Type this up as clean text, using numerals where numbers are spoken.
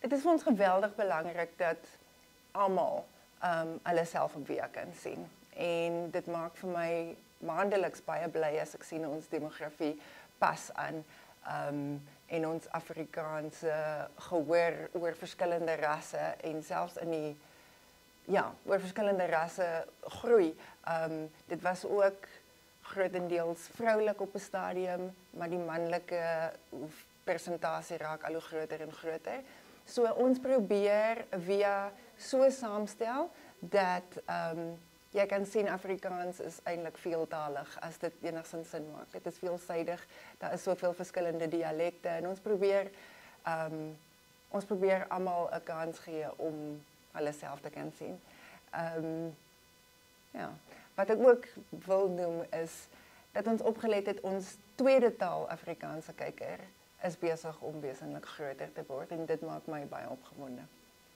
Dit is vir ons geweldig belangrik dat almal hulle self op weer kan sien. En dit maak vir my maandeliks baie bly as ek sien ons demografie pas aan en ons Afrikaanse gehoor oor verskillende rasse en selfs in die oor verskillende rasse groei. Dit was ook grotendeels vroulik op 'n stadium, maar die manlike persentasie raak al hoe groter en groter. So ons probeer via so saamstel dat jy kan sien Afrikaans is eintlik veeltalig as dit enigstens sin maak. Dit is veelsidig, daar is soveel verskillende dialekte en ons probeer almal 'n kans gee om hulle self te kan sien. Wat ek ook wil noem is dat ons opgelet het ons tweede taal Afrikaanse kyker is besig om wesentlik groter te word en dit maak my baie opgewonde.